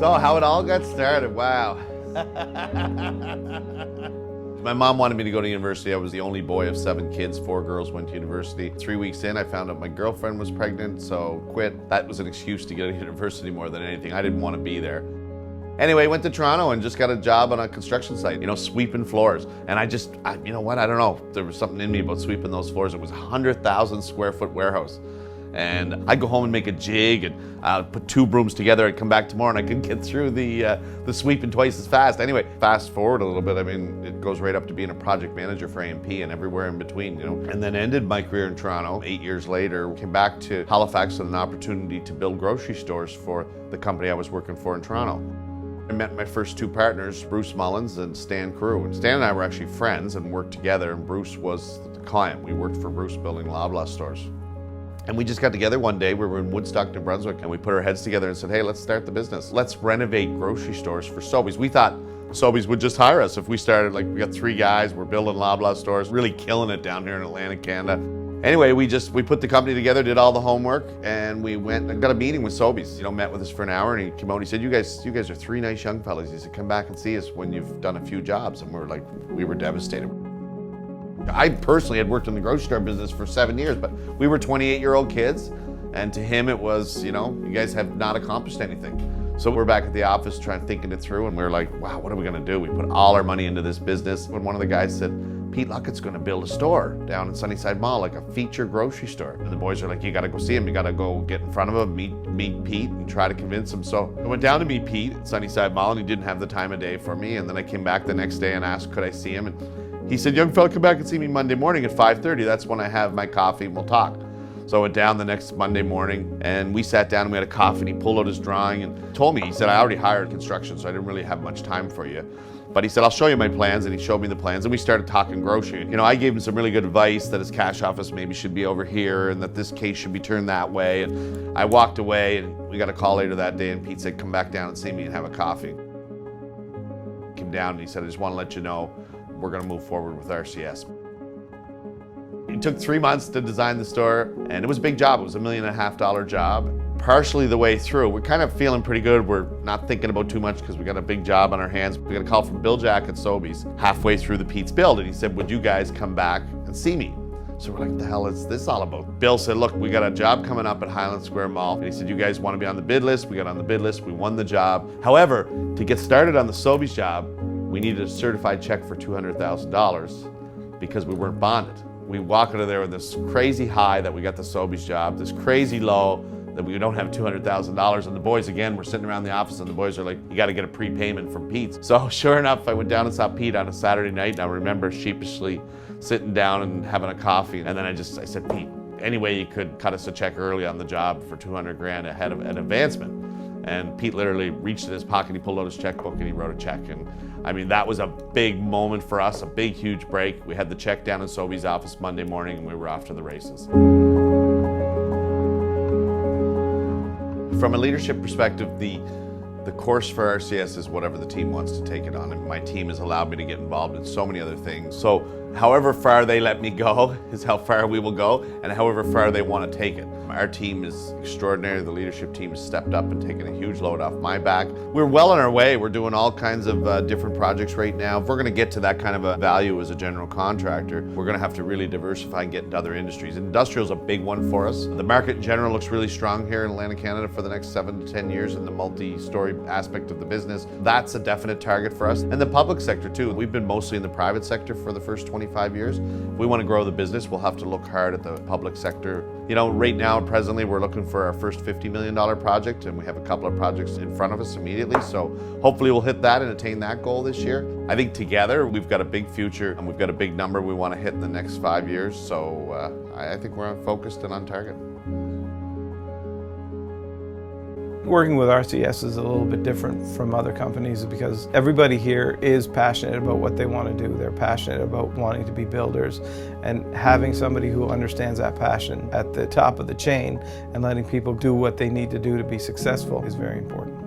So how it all got started, wow. My mom wanted me to go to university. I was the only boy of 7 kids. 4 girls went to university. 3 weeks in, I found out my girlfriend was pregnant, so quit. That was an excuse to go to university more than anything. I didn't want to be there. Anyway, went to Toronto and just got a job on a construction site, sweeping floors. And I you know what, I don't know. There was something in me about sweeping those floors. It was a 100,000 square foot warehouse. And I'd go home and make a jig and put 2 brooms together. I'd come back tomorrow and I could get through the sweeping twice as fast. Anyway, fast forward a little bit. I mean, it goes right up to being a project manager for AMP and everywhere in between, And then ended my career in Toronto. 8 years later, came back to Halifax with an opportunity to build grocery stores for the company I was working for in Toronto. I met my first 2 partners, Bruce Mullins and Stan Carew. And Stan and I were actually friends and worked together, and Bruce was the client. We worked for Bruce building Loblaw stores. And we just got together one day. We were in Woodstock, New Brunswick, and we put our heads together and said, hey, let's start the business. Let's renovate grocery stores for Sobeys. We thought Sobeys would just hire us if we started, we got 3 guys, we're building Loblaw stores, really killing it down here in Atlantic Canada. Anyway, we put the company together, did all the homework, and we went and got a meeting with Sobeys. Met with us for an hour, and he came out and he said, you guys are 3 nice young fellas. He said, come back and see us when you've done a few jobs. And we were devastated. I personally had worked in the grocery store business for 7 years, but we were 28-year-old kids, and to him it was, you guys have not accomplished anything. So we're back at the office thinking it through, and we were like, wow, what are we gonna do? We put all our money into this business. When one of the guys said, Pete Luckett's gonna build a store down in Sunnyside Mall, like a feature grocery store. And the boys are like, you gotta go see him, you gotta go get in front of him, meet Pete and try to convince him. So I went down to meet Pete at Sunnyside Mall, and he didn't have the time of day for me. And then I came back the next day and asked, could I see him? And he said, young fella, come back and see me Monday morning at 5:30. That's when I have my coffee and we'll talk. So I went down the next Monday morning and we sat down and we had a coffee, and he pulled out his drawing and told me, he said, I already hired construction, so I didn't really have much time for you. But he said, I'll show you my plans, and he showed me the plans, and we started talking grocery. I gave him some really good advice that his cash office maybe should be over here and that this case should be turned that way. And I walked away, and we got a call later that day, and Pete said, come back down and see me and have a coffee. Came down and he said, I just want to let you know we're going to move forward with RCS. It took 3 months to design the store, and it was a big job. It was a $1.5 million job. Partially the way through, we're kind of feeling pretty good. We're not thinking about too much because we got a big job on our hands. We got a call from Bill Jack at Sobeys halfway through the Pete's build, and he said, would you guys come back and see me? So we're like, what the hell is this all about? Bill said, look, we got a job coming up at Highland Square Mall. And he said, you guys want to be on the bid list? We got on the bid list, we won the job. However, to get started on the Sobeys job, we needed a certified check for $200,000 because we weren't bonded. We walk out of there with this crazy high that we got the Sobeys job, this crazy low that we don't have $200,000. And the boys, again, were sitting around the office, and the boys are like, you got to get a prepayment from Pete. So sure enough, I went down and saw Pete on a Saturday night, and I remember sheepishly sitting down and having a coffee. And then I said, Pete, any way you could cut us a check early on the job for $200,000 ahead of an advancement. And Pete literally reached in his pocket, he pulled out his checkbook, and he wrote a check. And I mean, that was a big moment for us, a big, huge break. We had the check down in Sobeys' office Monday morning, and we were off to the races. From a leadership perspective, the course for RCS is whatever the team wants to take it on. And my team has allowed me to get involved in so many other things. So however far they let me go is how far we will go, and however far they want to take it. Our team is extraordinary. The leadership team has stepped up and taken a huge load off my back. We're well on our way. We're doing all kinds of different projects right now. If we're going to get to that kind of a value as a general contractor, we're going to have to really diversify and get into other industries. Industrial is a big one for us. The market in general looks really strong here in Atlantic Canada for the next 7 to 10 years in the multi-story aspect of the business. That's a definite target for us. And the public sector too. We've been mostly in the private sector for the first 25 years. If we want to grow the business, we'll have to look hard at the public sector. Right now, presently, we're looking for our first $50 million project, and we have a couple of projects in front of us immediately. So hopefully we'll hit that and attain that goal this year. I think together we've got a big future, and we've got a big number we want to hit in the next 5 years. So I think we're focused and on target. Working with RCS is a little bit different from other companies because everybody here is passionate about what they want to do. They're passionate about wanting to be builders, and having somebody who understands that passion at the top of the chain and letting people do what they need to do to be successful is very important.